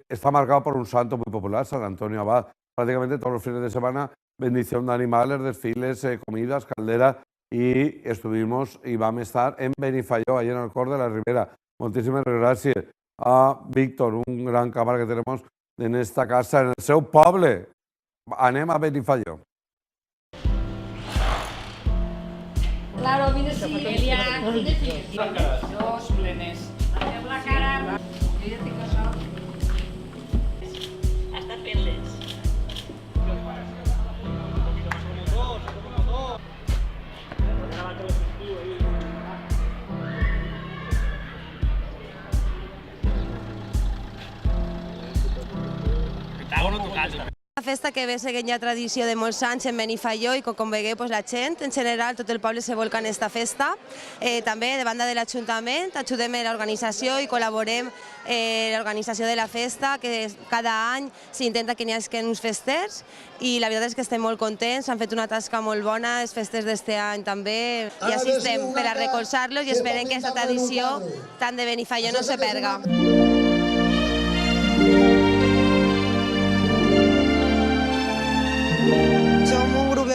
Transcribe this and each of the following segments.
está marcado por un santo muy popular, San Antonio Abad. Prácticamente todos los fines de semana, bendición de animales, desfiles, comidas, caldera, y estuvimos y vam estar en Benifaió, allí en el Cor de la Ribera. Moltíssimes gràcies a Víctor, un gran càmera que tenemos en esta casa, en el seu poble. Anem a Benifaió. Claro, vine sí, Elia, vine sí. Dos plenes. La cara. Jo ja tinc això. Està fent-les. Una festa que ve seguint ja tradició de molts anys en Benifaió i com vegueu la gent, en general, tot el poble se volca en aquesta festa. També, de banda de l'Ajuntament, ajudem a l'organització i col·laborem en l'organització de la festa, que cada any s'intenta que n'hi hagi uns festers i la veritat és que estem molt contents, han fet una tasca molt bona, els festers d'este any també, i així estem per a recolzar-los i esperem que aquesta tradició tant de Benifaió no se perga.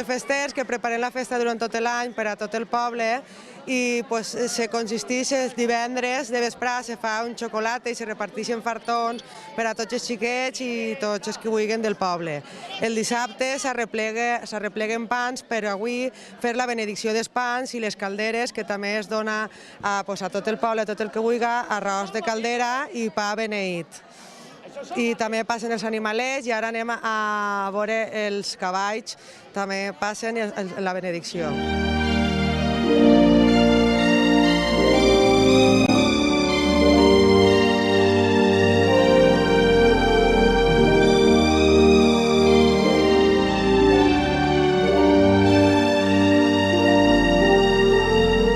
De festers que preparem la festa durant tot l'any per a tot el poble i se consisteix els divendres de vesprà, se fa un xocolata i se reparteixen fartons per a tots els xiquets i tots els que vulguin del poble. El dissabte s'arrepleguen pans per avui fer la benedicció dels pans i les calderes, que també es dona a tot el poble, a tot el que vulgui, arròs de caldera i pa beneït. I també passen els animalets i ara anem a veure els cavalls, també passen la benedicció.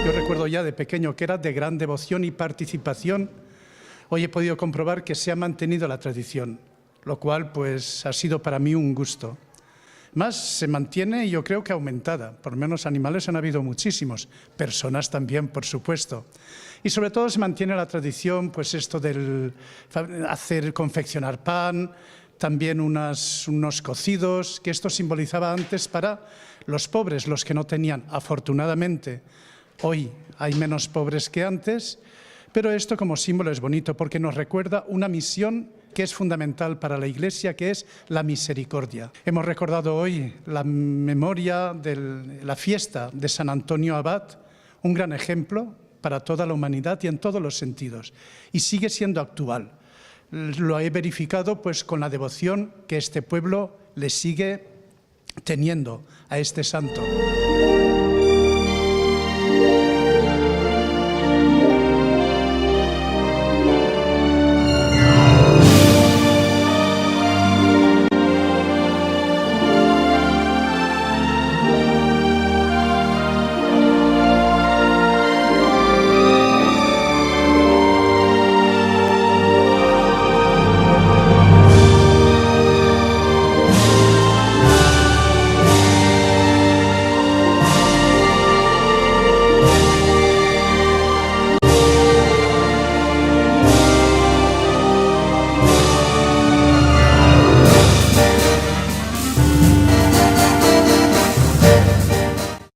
Yo recuerdo ya de pequeño que era de gran devoción y participación. Hoy he podido comprobar que se ha mantenido la tradición, lo cual pues ha sido para mí un gusto. Más se mantiene y yo creo que aumentada, por lo menos animales han habido muchísimos, personas también, por supuesto. Y sobre todo se mantiene la tradición, pues esto del confeccionar pan, también unos cocidos, que esto simbolizaba antes para los pobres, los que no tenían. Afortunadamente, hoy hay menos pobres que antes. Pero esto como símbolo es bonito porque nos recuerda una misión que es fundamental para la Iglesia, que es la misericordia. Hemos recordado hoy la memoria de la fiesta de San Antonio Abad, un gran ejemplo para toda la humanidad y en todos los sentidos. Y sigue siendo actual. Lo he verificado pues con la devoción que este pueblo le sigue teniendo a este santo.